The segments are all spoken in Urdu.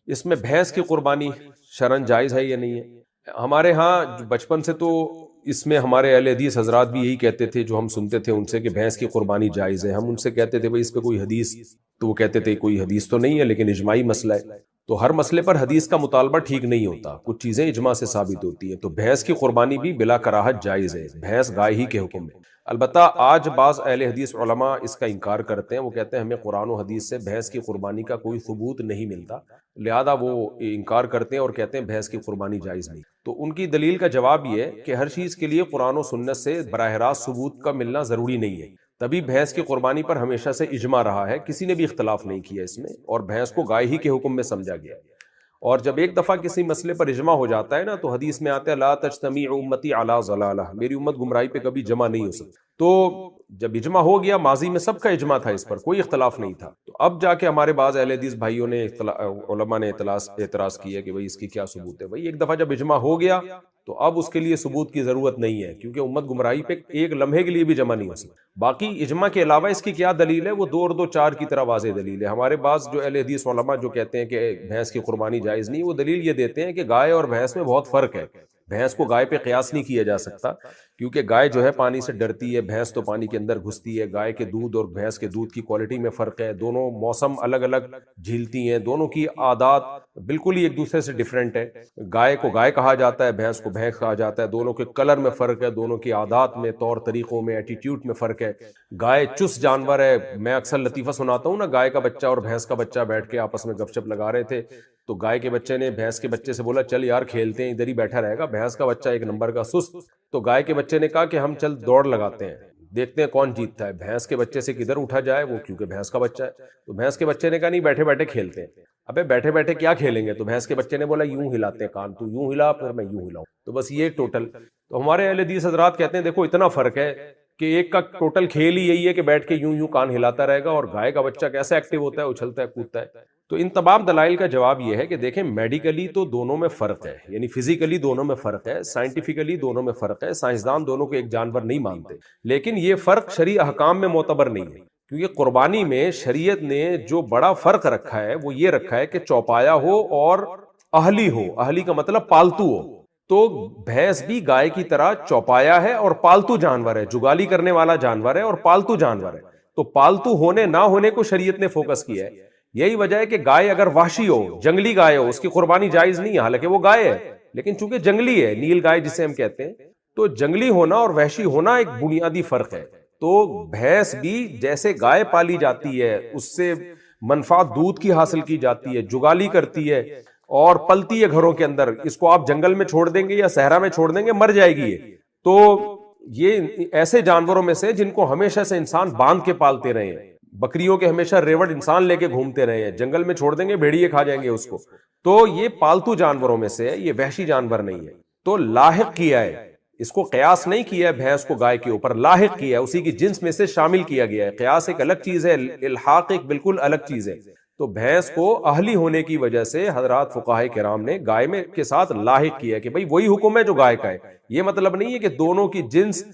اس میں بھینس کی قربانی شرعن جائز ہے یا نہیں ہے؟ ہمارے ہاں بچپن سے تو اس میں ہمارے اہل حدیث حضرات بھی یہی کہتے تھے، جو ہم سنتے تھے ان سے، کہ بھینس کی قربانی جائز ہے۔ ہم ان سے کہتے تھے بھئی اس پہ کوئی حدیث، تو وہ کہتے تھے کوئی حدیث تو نہیں ہے، لیکن اجماعی مسئلہ ہے۔ تو ہر مسئلے پر حدیث کا مطالبہ ٹھیک نہیں ہوتا، کچھ چیزیں اجماع سے ثابت ہوتی ہیں۔ تو بھینس کی قربانی بھی بلا کراہت جائز ہے، بھینس گائے ہی کے حکم میں۔ البتہ آج بعض اہل حدیث علماء اس کا انکار کرتے ہیں، وہ کہتے ہیں ہمیں قرآن و حدیث سے بھینس کی قربانی کا کوئی ثبوت نہیں ملتا، لہذا وہ انکار کرتے ہیں اور کہتے ہیں بھینس کی قربانی جائز نہیں۔ تو ان کی دلیل کا جواب یہ ہے کہ ہر چیز کے لیے قرآن و سنت سے براہ راست ثبوت کا ملنا ضروری نہیں ہے، تبھی بھینس کی قربانی پر ہمیشہ سے اجماع رہا ہے، کسی نے بھی اختلاف نہیں کیا اس میں، اور بھینس کو گائے ہی کے حکم میں سمجھا گیا۔ اور جب ایک دفعہ کسی مسئلے پر اجماع ہو جاتا ہے نا، تو حدیث میں آتا ہے لا تجتمع امتی علی ضلالہ، میری امت گمراہی پہ کبھی جمع نہیں ہو سکتی۔ تو جب اجماع ہو گیا، ماضی میں سب کا اجماع تھا، اس پر کوئی اختلاف نہیں تھا، تو اب جا کے ہمارے بعض اہل حدیث بھائیوں نے علماء نے اعتراض کیا کہ بھئی اس کی کیا ثبوت ہے۔ بھئی ایک دفعہ جب اجماع ہو گیا تو اب اس کے لیے ثبوت کی ضرورت نہیں ہے، کیونکہ امت گمراہی پہ ایک لمحے کے لیے بھی جمع نہیں ہو سکتی۔ باقی اجماع کے علاوہ اس کی کیا دلیل ہے، وہ 2 اور 2 4 کی طرح واضح دلیل ہے۔ ہمارے بعض جو اہل حدیث علماء جو کہتے ہیں کہ بھینس کی قربانی جائز نہیں، وہ دلیل یہ دیتے ہیں کہ گائے اور بھینس میں بہت فرق ہے، بھینس کو گائے پہ قیاس نہیں کیا جا سکتا، کیونکہ گائے جو ہے پانی سے ڈرتی ہے، بھینس تو پانی کے اندر گھستی ہے۔ گائے کے دودھ اور بھینس کے دودھ کی کوالٹی میں فرق ہے، دونوں موسم الگ الگ جھیلتی ہیں، دونوں کی عادات بالکل ہی ایک دوسرے سے ڈیفرنٹ ہے۔ گائے کو گائے کہا جاتا ہے، بھینس کو بھینس کہا جاتا ہے، دونوں کے کلر میں فرق ہے، دونوں کی عادات میں، طور طریقوں میں، ایٹیٹیوڈ میں فرق ہے۔ گائے چست جانور ہے، میں اکثر لطیفہ سناتا ہوں نا، گائے کا بچہ اور بھینس کا بچہ بیٹھ کے آپس میں گپ شپ لگا رہے تھے، تو گائے کے بچے نے بھینس کے بچے سے بولا چل یار کھیلتے ہیں، ادھر ہی بیٹھا رہے گا۔ بھینس کا بچہ ایک نمبر کا سست، تو گائے کے بچے نے کہا کہ ہم چل دوڑ لگاتے ہیں، دیکھتے ہیں کون جیتتا ہے، بھینس کے بچے سے کدھر اٹھا جائے وہ، کیونکہ بھینس کا بچہ ہے۔ تو بھینس کے بچے نے کہا نہیں، بیٹھے بیٹھے کھیلتے ہیں۔ ابے بیٹھے بیٹھے کیا کھیلیں گے؟ تو بھینس کے بچے نے بولا یوں ہلاتے ہیں کان، تو یوں ہلا پھر میں یوں ہلاؤں، تو بس یہ ٹوٹل۔ تو ہمارے اہل حدیث حضرات کہتے ہیں دیکھو اتنا فرق ہے کہ ایک کا ٹوٹل کھیل ہی یہی ہے کہ بیٹھ کے یوں یوں کان ہلاتا رہے گا، اور گائے کا بچہ کیسے ایکٹیو ہوتا ہے، اچھلتا ہے، کودتا ہے۔ تو ان تمام دلائل کا جواب یہ ہے کہ دیکھیں میڈیکلی تو دونوں میں فرق ہے، یعنی فزیکلی دونوں میں فرق ہے، سائنٹیفکلی دونوں میں فرق ہے، سائنسدان دونوں کو ایک جانور نہیں مانتے، لیکن یہ فرق شرعی احکام میں معتبر نہیں ہے، کیونکہ قربانی میں شریعت نے جو بڑا فرق رکھا ہے وہ یہ رکھا ہے کہ چوپایا ہو اور اہلی ہو۔ اہلی کا مطلب پالتو ہو، تو بھینس بھی گائے کی طرح چوپایا ہے اور پالتو جانور ہے، جگالی کرنے والا جانور ہے اور پالتو جانور ہے۔ تو پالتو ہونے نہ ہونے کو شریعت نے فوکس کیا ہے۔ یہی وجہ ہے کہ گائے اگر وحشی ہو، جنگلی گائے ہو، اس کی قربانی جائز نہیں ہے، حالانکہ وہ گائے ہے لیکن چونکہ جنگلی ہے، نیل گائے جسے ہم کہتے ہیں، تو جنگلی ہونا اور وحشی ہونا ایک بنیادی فرق ہے۔ تو بھینس بھی جیسے گائے پالی جاتی ہے، اس سے منفعت دودھ کی حاصل کی جاتی ہے، جگالی کرتی ہے اور پلتی ہے گھروں کے اندر، اس کو آپ جنگل میں چھوڑ دیں گے یا صحرا میں چھوڑ دیں گے مر جائے گی یہ۔ تو یہ ایسے جانوروں میں سے جن کو ہمیشہ سے انسان باندھ کے پالتے رہے ہیں، بکریوں کے ہمیشہ ریوڑ انسان لے کے گھومتے رہے ہیں، جنگل میں چھوڑ دیں گے بھیڑیے کھا جائیں گے اس کو، تو یہ پالتو جانوروں میں سے ہے، یہ وحشی جانور نہیں ہے۔ تو لاحق کیا ہے، اس کو قیاس نہیں کیا ہے بھینس کو گائے کے اوپر، لاحق کیا ہے، اسی کی جنس میں سے شامل کیا گیا ہے۔ قیاس ایک الگ چیز ہے، الحاق ایک بالکل الگ چیز ہے۔ تو بھینس کو اہلی ہونے کی وجہ سے حضرات فقہاء کرام نے گائے میں کے ساتھ لاحق کیا ہے کہ بھئی وہی حکم ہے جو گائے کا ہے۔ یہ مطلب نہیں ہے کہ دونوں کی جنس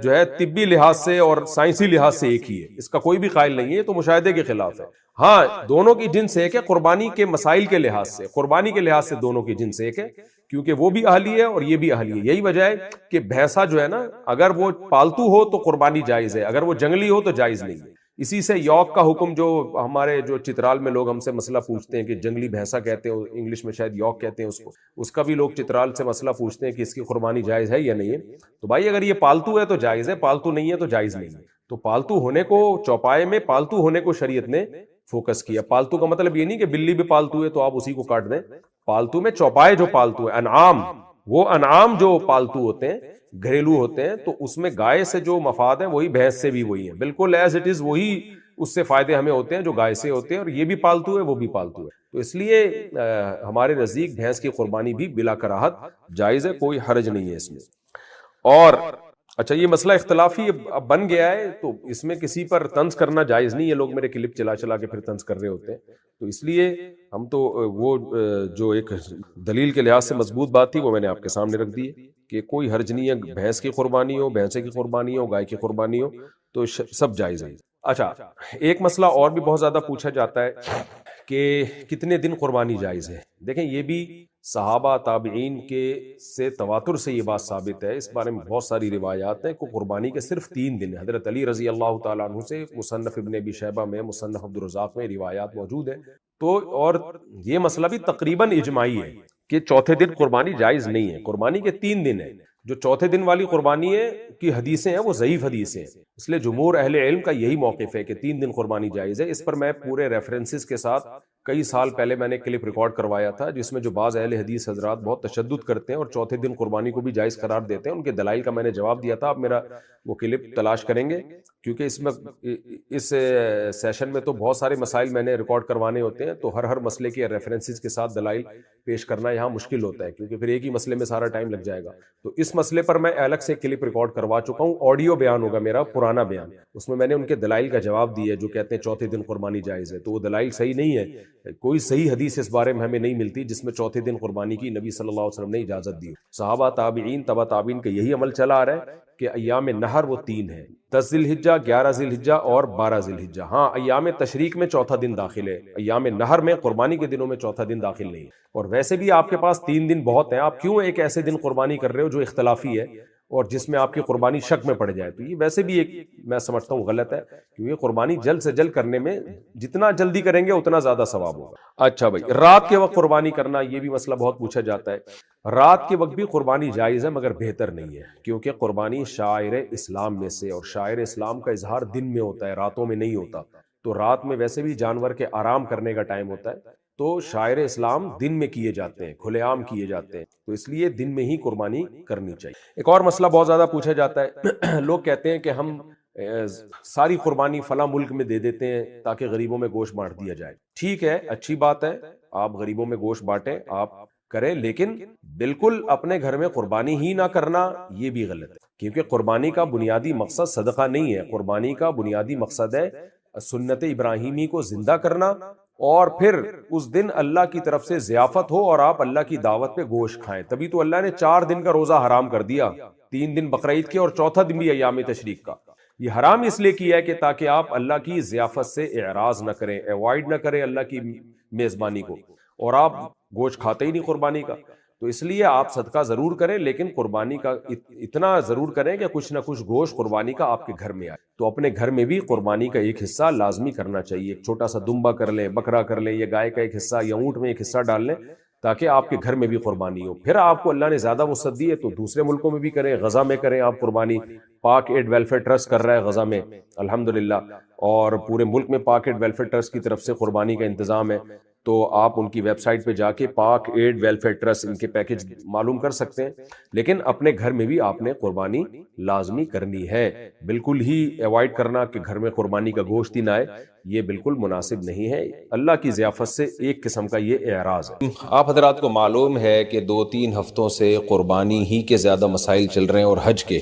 جو ہے طبی لحاظ سے اور سائنسی لحاظ سے ایک ہی ہے، اس کا کوئی بھی قائل نہیں ہے، تو مشاہدے کے خلاف ہے۔ ہاں دونوں کی جنس ایک ہے قربانی کے مسائل کے لحاظ سے، قربانی کے لحاظ سے دونوں کی جنس ایک ہے، کیونکہ وہ بھی اہلی ہے اور یہ بھی اہلی ہے۔ یہی وجہ ہے کہ بھینسا جو ہے نا، اگر وہ پالتو ہو تو قربانی جائز ہے، اگر وہ جنگلی ہو تو جائز نہیں ہے۔ اسی سے یوک کا حکم، جو ہمارے جو چترال میں لوگ ہم سے مسئلہ پوچھتے ہیں کہ جنگلی بھینسا کہتے ہیں، انگلش میں شاید یوک کہتے ہیں اس کو، اس کا بھی لوگ چترال سے مسئلہ پوچھتے ہیں کہ اس کی قربانی جائز ہے یا نہیں ہے۔ تو بھائی اگر یہ پالتو ہے تو جائز ہے، پالتو نہیں ہے تو جائز نہیں ہے۔ تو پالتو ہونے کو، چوپائے میں پالتو ہونے کو شریعت نے فوکس کیا۔ پالتو کا مطلب یہ نہیں کہ بلی بھی پالتو ہے تو آپ اسی کو کاٹ دیں، پالتو میں چوپائے جو پالتو ہے، انعام، وہ انعام جو پالتو ہوتے ہیں، گھریلو ہوتے ہیں، تو اس میں گائے سے جو مفاد ہے وہی بھینس سے بھی وہی ہے، بالکل ایز اٹ از وہی اس سے فائدے ہمیں ہوتے ہیں جو گائے سے ہوتے ہیں، اور یہ بھی پالتو ہے وہ بھی پالتو ہے۔ تو اس لیے ہمارے نزدیک بھینس کی قربانی بھی بلا کراہت جائز ہے، کوئی حرج نہیں ہے اس میں۔ اور اچھا یہ مسئلہ اختلافی اب بن گیا ہے، تو اس میں کسی پر طنز کرنا جائز نہیں ہے، لوگ میرے کلپ چلا چلا کے پھر طنز کر رہے ہوتے ہیں، تو اس لیے ہم تو وہ جو ایک دلیل کے لحاظ سے مضبوط بات تھی وہ میں نے آپ کے سامنے رکھ دی ہے کہ کوئی حرج نہیں ہے، بھینس کی قربانی ہو، بھینسے کی قربانی ہو، گائے کی قربانی ہو، تو سب جائز ہے۔ اچھا ایک مسئلہ اور بھی بہت زیادہ پوچھا جاتا ہے کہ کتنے دن قربانی جائز ہے. دیکھیں یہ بھی صحابہ تابعین کے سے تواتر سے یہ بات ثابت ہے. اس بارے میں بہت ساری روایات ہیں کہ قربانی کے صرف 3 دن. حضرت علی رضی اللہ تعالیٰ عنہ سے مصنف ابن ابی شیبہ میں، مصنف عبد الرزاق میں روایات موجود ہیں. تو اور یہ مسئلہ بھی تقریباً اجماعی ہے کہ چوتھے دن قربانی جائز نہیں ہے. قربانی کے 3 دن ہیں. جو چوتھے دن والی قربانی ہے کی حدیثیں ہیں وہ ضعیف حدیثیں ہیں. اس لیے جمہور اہل علم کا یہی موقف ہے کہ 3 دن قربانی جائز ہے. اس پر میں پورے ریفرنسز کے ساتھ کئی سال پہلے میں نے کلپ ریکارڈ کروایا تھا، جس میں جو بعض اہل حدیث حضرات بہت تشدد کرتے ہیں اور چوتھے دن قربانی کو بھی جائز قرار دیتے ہیں، ان کے دلائل کا میں نے جواب دیا تھا. آپ میرا وہ کلپ تلاش کریں گے، کیونکہ اس میں اس سیشن میں تو بہت سارے مسائل میں نے ریکارڈ کروانے ہوتے ہیں، تو ہر مسئلے کے ریفرنسز کے ساتھ دلائل پیش کرنا یہاں مشکل ہوتا ہے، کیونکہ پھر ایک ہی مسئلے میں سارا ٹائم لگ جائے گا. تو اس مسئلے پر میں الگ سے کلپ ریکارڈ کروا چکا ہوں. آڈیو بیان ہوگا میرا، پرانا بیان، اس میں نے ان کے دلائل کا جواب دیا جو کہتے ہیں چوتھے دن قربانی جائز ہے. تو وہ دلائل صحیح نہیں ہے. کوئی صحیح حدیث اس بارے میں ہمیں نہیں ملتی جس میں چوتھے دن قربانی کی نبی صلی اللہ علیہ وسلم نے اجازت دی. صحابہ تابعین تبع تابعین کا یہی عمل چلا آ رہا ہے کہ ایام نہر وہ 3 ہیں: 10 ذی الحجہ، 11 ذی الحجہ اور 12 ذی الحجہ. ہاں، ایام تشریق میں چوتھا دن داخل ہے، ایام نہر میں قربانی کے دنوں میں چوتھا دن داخل نہیں. اور ویسے بھی آپ کے پاس 3 دن بہت ہیں. آپ کیوں ایک ایسے دن قربانی کر رہے ہو جو اختلافی ہے اور جس میں آپ کی قربانی شک میں پڑ جائے؟ تو یہ ویسے بھی ایک میں سمجھتا ہوں غلط ہے، کیونکہ قربانی جلد سے جلد کرنے میں جتنا جلدی کریں گے اتنا زیادہ ثواب ہوگا. اچھا بھائی، رات کے وقت قربانی کرنا، یہ بھی مسئلہ بہت پوچھا جاتا ہے. رات کے وقت بھی قربانی جائز ہے مگر بہتر نہیں ہے، کیونکہ قربانی شعائر اسلام میں سے، اور شاعر اسلام کا اظہار دن میں ہوتا ہے، راتوں میں نہیں ہوتا. تو رات میں ویسے بھی جانور کے آرام کرنے کا ٹائم ہوتا ہے، تو شاعر اسلام دن میں کیے جاتے ہیں، کھلے عام کیے جاتے ہیں، تو اس لیے دن میں ہی قربانی کرنی چاہیے. ایک اور مسئلہ بہت زیادہ پوچھا جاتا ہے، لوگ کہتے ہیں کہ ہم ساری قربانی فلاں ملک میں دے دیتے ہیں تاکہ غریبوں میں گوشت بانٹ دیا جائے. ٹھیک ہے، اچھی بات ہے، آپ غریبوں میں گوشت بانٹیں، آپ کریں، لیکن بالکل اپنے گھر میں قربانی ہی نہ کرنا یہ بھی غلط ہے، کیونکہ قربانی کا بنیادی مقصد صدقہ نہیں ہے. قربانی کا بنیادی مقصد ہے سنت ابراہیمی کو زندہ کرنا، اور پھر اس دن اللہ کی طرف سے ضیافت ہو اور آپ اللہ کی دعوت پہ گوشت کھائیں. تبھی تو اللہ نے 4 دن کا روزہ حرام کر دیا، 3 دن بقرعید کے اور چوتھا دن بھی ایام تشریق کا. یہ حرام اس لیے کیا ہے کہ تاکہ آپ اللہ کی ضیافت سے اعراض نہ کریں، ایوائڈ نہ کریں اللہ کی میزبانی کو، اور آپ گوشت کھاتے ہی نہیں قربانی کا. تو اس لیے آپ صدقہ ضرور کریں، لیکن قربانی کا اتنا ضرور کریں کہ کچھ نہ کچھ گوشت قربانی کا آپ کے گھر میں آئے. تو اپنے گھر میں بھی قربانی کا ایک حصہ لازمی کرنا چاہیے. ایک چھوٹا سا دمبا کر لیں، بکرا کر لیں، یا گائے کا ایک حصہ یا اونٹ میں ایک حصہ ڈال لیں تاکہ آپ کے گھر میں بھی قربانی ہو. پھر آپ کو اللہ نے زیادہ وسعت دی ہے تو دوسرے ملکوں میں بھی کریں، غزہ میں کریں آپ قربانی. پاک ایڈ ویلفیئر ٹرسٹ کر رہا ہے غزہ میں الحمدللہ، اور پورے ملک میں پاک ایڈ ویلفیئر ٹرسٹ کی طرف سے قربانی کا انتظام ہے. تو آپ ان کی ویب سائٹ پہ جا کے پاک ایڈ ویلفیئر ٹرسٹ ان کے پیکج معلوم کر سکتے ہیں. لیکن اپنے گھر میں بھی آپ نے قربانی لازمی کرنی ہے. بالکل ہی ایوائڈ کرنا کہ گھر میں قربانی کا گوشت ہی نہ آئے، یہ بالکل مناسب نہیں ہے. اللہ کی ضیافت سے ایک قسم کا یہ اعراض ہے. آپ حضرات کو معلوم ہے کہ 2-3 ہفتوں سے قربانی ہی کے زیادہ مسائل چل رہے ہیں اور حج کے،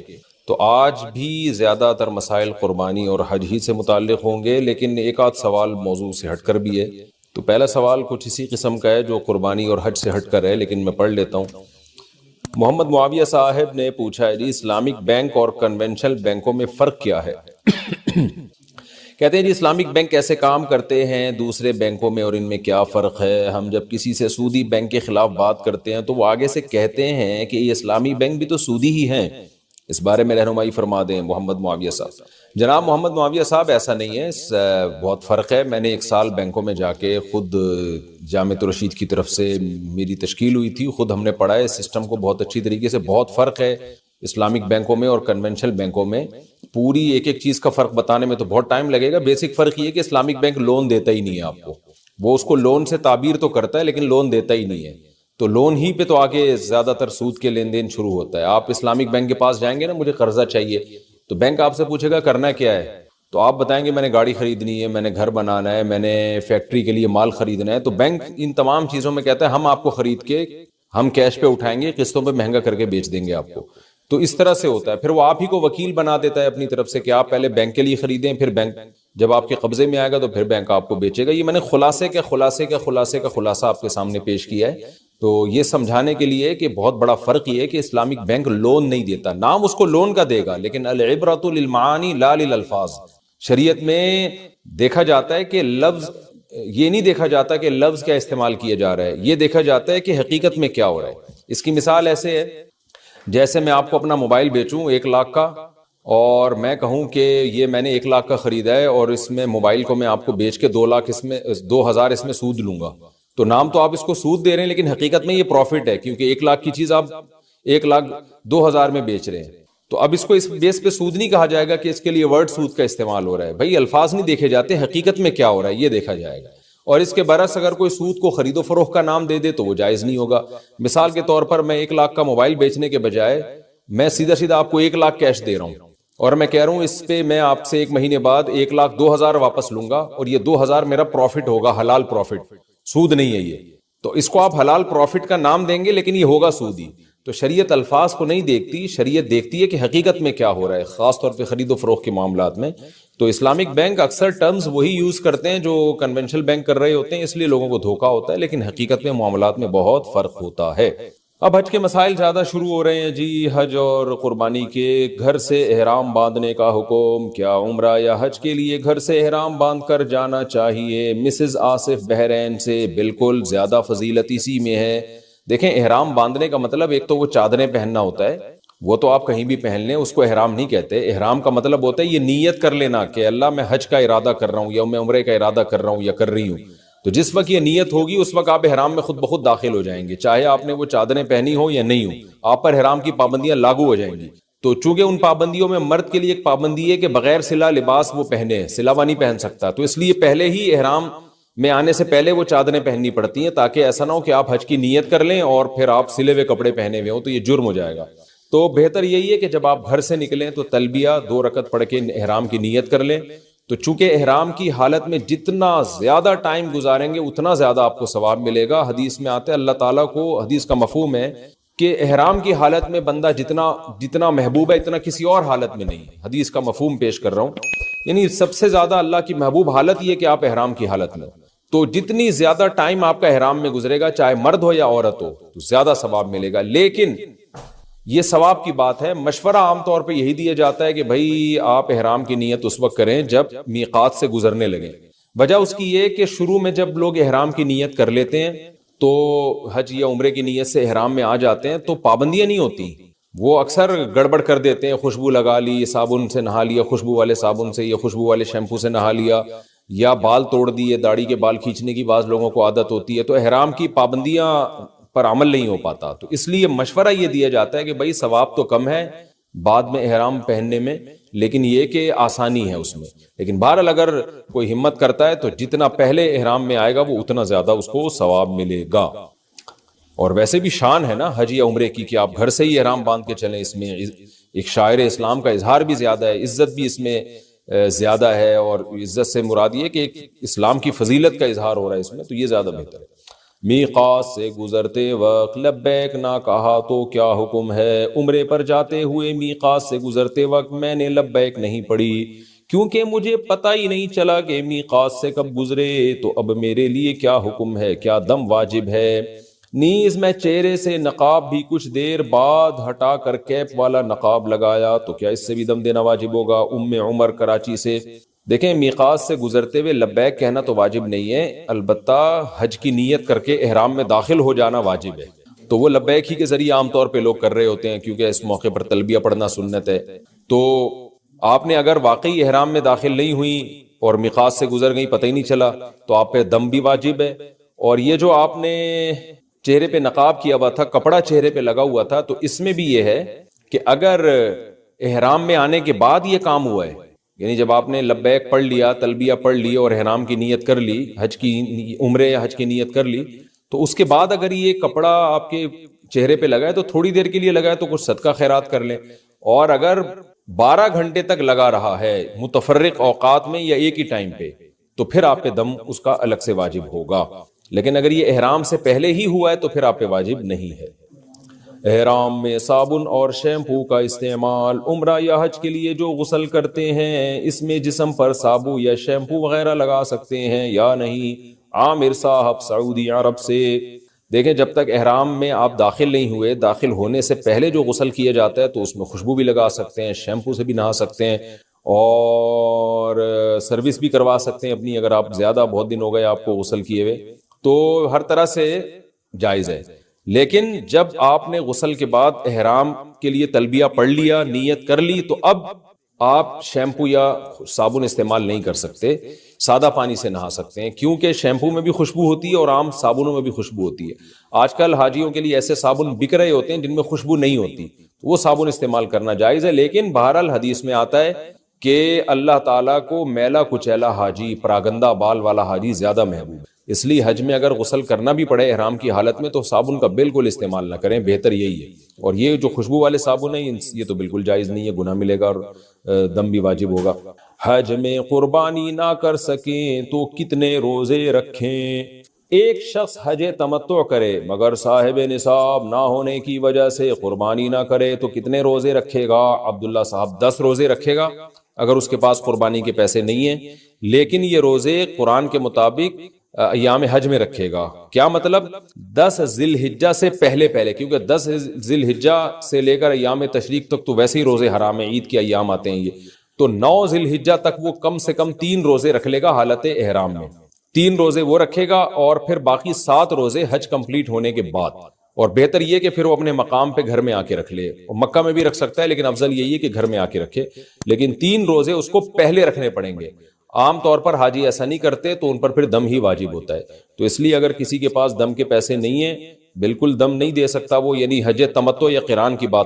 تو آج بھی زیادہ تر مسائل قربانی اور حج ہی سے متعلق ہوں گے، لیکن ایک آدھ سوال موضوع سے ہٹ کر بھی ہے. تو پہلا سوال کچھ اسی قسم کا ہے جو قربانی اور حج سے ہٹ کر ہے، لیکن میں پڑھ لیتا ہوں. محمد معاویہ صاحب نے پوچھا ہے جی، اسلامک بینک اور کنونشنل بینکوں میں فرق کیا ہے؟ کہتے ہیں جی اسلامک بینک کیسے کام کرتے ہیں دوسرے بینکوں میں اور ان میں کیا فرق ہے؟ ہم جب کسی سے سودی بینک کے خلاف بات کرتے ہیں تو وہ آگے سے کہتے ہیں کہ یہ اسلامی بینک بھی تو سودی ہی ہیں. اس بارے میں رہنمائی فرما دیں محمد معاویہ صاحب. جناب محمد معاویہ صاحب، ایسا نہیں ہے، بہت فرق ہے. میں نے 1 سال بینکوں میں جا کے خود جامعۃ الرشید کی طرف سے میری تشکیل ہوئی تھی، خود ہم نے پڑھا ہے سسٹم کو بہت اچھی طریقے سے. بہت فرق ہے اسلامک بینکوں میں اور کنونشنل بینکوں میں. پوری ایک ایک چیز کا فرق بتانے میں تو بہت ٹائم لگے گا. بیسک فرق یہ ہے کہ اسلامک بینک لون دیتا ہی نہیں ہے آپ کو. وہ اس کو لون سے تعبیر تو کرتا ہے لیکن لون دیتا ہی نہیں ہے. تو لون ہی پہ تو آگے زیادہ تر سود کے لین دین شروع ہوتا ہے. آپ اسلامک بینک کے پاس جائیں گے نا، مجھے قرضہ چاہیے، تو بینک آپ سے پوچھے گا کرنا کیا ہے، تو آپ بتائیں گے میں نے گاڑی خریدنی ہے، میں نے گھر بنانا ہے، میں نے فیکٹری کے لیے مال خریدنا ہے. تو بینک ان تمام چیزوں میں کہتا ہے ہم آپ کو خرید کے ہم کیش پہ اٹھائیں گے، قسطوں پہ مہنگا کر کے بیچ دیں گے آپ کو. تو اس طرح سے ہوتا ہے. پھر وہ آپ ہی کو وکیل بنا دیتا ہے اپنی طرف سے کہ آپ پہلے بینک کے لیے خریدیں، پھر بینک جب آپ کے قبضے میں آئے گا تو پھر بینک آپ کو بیچے گا. یہ میں نے خلاصے کا خلاصہ آپ کے سامنے پیش کیا ہے. تو یہ سمجھانے کے لیے کہ بہت بڑا فرق یہ ہے کہ اسلامک بینک لون نہیں دیتا. نام اس کو لون کا دے گا لیکن العبرۃ للمعانی لا للالفاظ. شریعت میں دیکھا جاتا ہے کہ لفظ یہ نہیں دیکھا جاتا کہ لفظ کیا استعمال کیا جا رہا ہے، یہ دیکھا جاتا ہے کہ حقیقت میں کیا ہو رہا ہے۔ اس کی مثال ایسے ہے جیسے میں آپ کو اپنا موبائل بیچوں 1,00,000 کا، اور میں کہوں کہ یہ میں نے 1,00,000 کا خریدا ہے اور اس میں موبائل کو میں آپ کو بیچ کے 2,00,000 اس میں 2,000 اس میں سود لوں گا، تو نام تو آپ اس کو سود دے رہے ہیں لیکن حقیقت میں یہ پروفٹ ہے، کیونکہ 1,00,000 کی چیز آپ 1,02,000 میں بیچ رہے ہیں۔ تو اب اس کو اس بیس پہ سود نہیں کہا جائے گا کہ اس کے لیے ورڈ سود کا استعمال ہو رہا ہے، بھائی الفاظ نہیں دیکھے جاتے، حقیقت میں کیا ہو رہا ہے یہ دیکھا جائے گا۔ اور اس کے برعکس اگر کوئی سود کو خرید و فروخت کا نام دے دے تو وہ جائز نہیں ہوگا۔ مثال کے طور پر میں 1,00,000 کا موبائل بیچنے کے بجائے میں سیدھا سیدھا آپ کو 1,00,000 کیش دے رہا ہوں اور میں کہہ رہا ہوں اس پہ میں آپ سے 1 مہینے بعد 1,02,000 واپس لوں گا اور یہ 2,000 میرا پروفٹ ہوگا، حلال پروفٹ، سود نہیں ہے یہ، تو اس کو آپ حلال پروفٹ کا نام دیں گے لیکن یہ ہوگا سود ہی۔ تو شریعت الفاظ کو نہیں دیکھتی، شریعت دیکھتی ہے کہ حقیقت میں کیا ہو رہا ہے، خاص طور پہ خرید و فروخت کے معاملات میں۔ تو اسلامک بینک اکثر ٹرمز وہی یوز کرتے ہیں جو کنونشنل بینک کر رہے ہوتے ہیں، اس لیے لوگوں کو دھوکا ہوتا ہے، لیکن حقیقت میں معاملات میں بہت فرق ہوتا ہے۔ اب حج کے مسائل زیادہ شروع ہو رہے ہیں جی، حج اور قربانی کے۔ گھر سے احرام باندھنے کا حکم، کیا عمرہ یا حج کے لیے گھر سے احرام باندھ کر جانا چاہیے؟ مسز آصف بحرین سے، بالکل زیادہ فضیلت اسی میں ہے۔ دیکھیں احرام باندھنے کا مطلب ایک تو وہ چادریں پہننا ہوتا ہے، وہ تو آپ کہیں بھی پہن لیں، اس کو احرام نہیں کہتے۔ احرام کا مطلب ہوتا ہے یہ نیت کر لینا کہ اللہ میں حج کا ارادہ کر رہا ہوں یا میں عمرے کا ارادہ کر رہا ہوں یا کر رہی ہوں، تو جس وقت یہ نیت ہوگی اس وقت آپ احرام میں خود بخود داخل ہو جائیں گے، چاہے آپ نے وہ چادریں پہنی ہو یا نہیں ہو، آپ پر احرام کی پابندیاں لاگو ہو جائیں گی۔ تو چونکہ ان پابندیوں میں مرد کے لیے ایک پابندی ہے کہ بغیر سلا لباس وہ پہنے، سلاوا نہیں پہن سکتا، تو اس لیے پہلے ہی احرام میں آنے سے پہلے وہ چادریں پہننی پڑتی ہیں، تاکہ ایسا نہ ہو کہ آپ حج کی نیت کر لیں اور پھر آپ سلے ہوئے کپڑے پہنے ہوئے ہوں تو یہ جرم ہو جائے گا۔ تو بہتر یہی ہے کہ جب آپ گھر سے نکلیں تو تلبیہ 2 رکعت پڑھ کے احرام کی نیت کر لیں۔ تو چونکہ احرام کی حالت میں جتنا زیادہ ٹائم گزاریں گے اتنا زیادہ آپ کو ثواب ملے گا۔ حدیث میں آتا ہے اللہ تعالیٰ کو، حدیث کا مفہوم ہے کہ احرام کی حالت میں بندہ جتنا محبوب ہے اتنا کسی اور حالت میں نہیں ہے۔ حدیث کا مفہوم پیش کر رہا ہوں، یعنی سب سے زیادہ اللہ کی محبوب حالت یہ کہ آپ احرام کی حالت میں، تو جتنی زیادہ ٹائم آپ کا احرام میں گزرے گا، چاہے مرد ہو یا عورت ہو، تو زیادہ ثواب ملے گا۔ لیکن یہ ثواب کی بات ہے، مشورہ عام طور پہ یہی دیا جاتا ہے کہ بھائی آپ احرام کی نیت اس وقت کریں جب میقات سے گزرنے لگیں۔ وجہ اس کی یہ کہ شروع میں جب لوگ احرام کی نیت کر لیتے ہیں تو حج یا عمرے کی نیت سے احرام میں آ جاتے ہیں تو پابندیاں نہیں ہوتی، وہ اکثر گڑبڑ کر دیتے ہیں، خوشبو لگا لی، صابن سے نہا لیا، خوشبو والے صابن سے یا خوشبو والے شیمپو سے نہا لیا، یا بال توڑ دیے، داڑھی کے بال کھینچنے کی بعض لوگوں کو عادت ہوتی ہے، تو احرام کی پابندیاں پر عمل نہیں ہو پاتا۔ تو اس لیے مشورہ یہ دیا جاتا ہے کہ بھائی ثواب تو کم ہے بعد میں احرام پہننے میں، لیکن یہ کہ آسانی ہے اس میں، لیکن بہرحال اگر کوئی ہمت کرتا ہے تو جتنا پہلے احرام میں آئے گا وہ اتنا زیادہ اس کو ثواب ملے گا۔ اور ویسے بھی شان ہے نا حج یا عمرے کی کہ آپ گھر سے ہی احرام باندھ کے چلیں، اس میں ایک شاعر اسلام کا اظہار بھی زیادہ ہے، عزت بھی اس میں زیادہ ہے، اور عزت سے مراد یہ کہ ایک اسلام کی فضیلت کا اظہار ہو رہا ہے اس میں، تو یہ زیادہ بہتر ہے۔ میقات سے گزرتے وقت لبیک نہ کہا تو کیا حکم ہے؟ عمرے پر جاتے ہوئے میقات سے گزرتے وقت میں نے لبیک نہیں پڑھی کیونکہ مجھے پتہ ہی نہیں چلا کہ میقات سے کب گزرے، تو اب میرے لیے کیا حکم ہے؟ کیا دم واجب ہے؟ نیز میں چہرے سے نقاب بھی کچھ دیر بعد ہٹا کر کیپ والا نقاب لگایا تو کیا اس سے بھی دم دینا واجب ہوگا؟ ام عمر کراچی سے۔ دیکھیں میقات سے گزرتے ہوئے لبیک کہنا تو واجب نہیں ہے، البتہ حج کی نیت کر کے احرام میں داخل ہو جانا واجب ہے، تو وہ لبیک ہی کے ذریعے عام طور پہ لوگ کر رہے ہوتے ہیں کیونکہ اس موقع پر تلبیہ پڑھنا سنت ہے۔ تو آپ نے اگر واقعی احرام میں داخل نہیں ہوئی اور میقات سے گزر گئی پتہ ہی نہیں چلا تو آپ پہ دم بھی واجب ہے۔ اور یہ جو آپ نے چہرے پہ نقاب کیا ہوا تھا، کپڑا چہرے پہ لگا ہوا تھا، تو اس میں بھی یہ ہے کہ اگر احرام میں آنے کے بعد یہ کام ہوا ہے، یعنی جب آپ نے لبیک پڑھ لیا، تلبیہ پڑھ لی اور احرام کی نیت کر لی، حج کی عمرے یا حج کی نیت کر لی، تو اس کے بعد اگر یہ کپڑا آپ کے چہرے پہ لگا ہے تو تھوڑی دیر کے لیے لگا ہے تو کچھ صدقہ خیرات کر لیں، اور اگر 12 گھنٹے تک لگا رہا ہے متفرق اوقات میں یا ایک ہی ٹائم پہ، تو پھر آپ پہ دم اس کا الگ سے واجب ہوگا۔ لیکن اگر یہ احرام سے پہلے ہی ہوا ہے تو پھر آپ پہ واجب نہیں ہے۔ احرام میں صابن اور شیمپو کا استعمال، عمرہ یا حج کے لیے جو غسل کرتے ہیں اس میں جسم پر صابو یا شیمپو وغیرہ لگا سکتے ہیں یا نہیں؟ عامر صاحب سعودی عرب سے۔ دیکھیں جب تک احرام میں آپ داخل نہیں ہوئے، داخل ہونے سے پہلے جو غسل کیا جاتا ہے تو اس میں خوشبو بھی لگا سکتے ہیں، شیمپو سے بھی نہا سکتے ہیں، اور سروس بھی کروا سکتے ہیں اپنی، اگر آپ زیادہ بہت دن ہو گئے آپ کو غسل کیے ہوئے، تو ہر طرح سے جائز ہے۔ لیکن جب آپ نے غسل کے بعد احرام کے لیے تلبیہ پڑھ لیا، نیت کر لی، تو اب آپ شیمپو یا صابن استعمال نہیں کر سکتے، سادہ پانی سے نہا سکتے ہیں، کیونکہ شیمپو میں بھی خوشبو ہوتی ہے اور عام صابنوں میں بھی خوشبو ہوتی ہے۔ آج کل حاجیوں کے لیے ایسے صابن بک رہے ہوتے ہیں جن میں خوشبو نہیں ہوتی، وہ صابن استعمال کرنا جائز ہے۔ لیکن بہرحال حدیث میں آتا ہے کہ اللہ تعالیٰ کو میلا کچیلا حاجی، پراگندہ بال والا حاجی زیادہ محبوب ہے، اس لیے حج میں اگر غسل کرنا بھی پڑے احرام کی حالت میں تو صابن کا بالکل استعمال نہ کریں، بہتر یہی ہے۔ اور یہ جو خوشبو والے صابن ہیں یہ تو بالکل جائز نہیں ہے، گناہ ملے گا اور دم بھی واجب ہوگا۔ حج میں قربانی نہ کر سکیں تو کتنے روزے رکھیں؟ ایک شخص حج تمتع کرے مگر صاحب نصاب نہ ہونے کی وجہ سے قربانی نہ کرے تو کتنے روزے رکھے گا؟ عبداللہ صاحب 10 روزے رکھے گا اگر اس کے پاس قربانی کے پیسے نہیں ہیں، لیکن یہ روزے قرآن کے مطابق ایام حج میں رکھے گا۔ کیا مطلب؟ 10 ذی الحجہ سے پہلے کیونکہ 10 ذی الحجہ سے لے کر ایام تشریق تک تو ویسے ہی روزے حرام ہیں، عید کے ایام آتے ہیں یہ، تو 9 ذی الحجہ تک وہ کم سے کم 3 روزے رکھ لے گا حالت احرام میں، 3 روزے وہ رکھے گا، اور پھر باقی 7 روزے حج کمپلیٹ ہونے کے بعد۔ اور بہتر یہ کہ پھر وہ اپنے مقام پہ گھر میں آ کے رکھ لے، اور مکہ میں بھی رکھ سکتا ہے لیکن افضل یہی ہے کہ گھر میں آ کے رکھے، لیکن 3 روزے اس کو پہلے رکھنے پڑیں گے۔ عام طور پر حاجی ایسا نہیں کرتے تو ان پر پھر دم ہی واجب ہوتا ہے، تو اس لیے اگر کسی کے پاس دم کے پیسے نہیں ہیں بالکل دم نہیں دے سکتا وہ، یعنی حج تمتع یا قران کی بات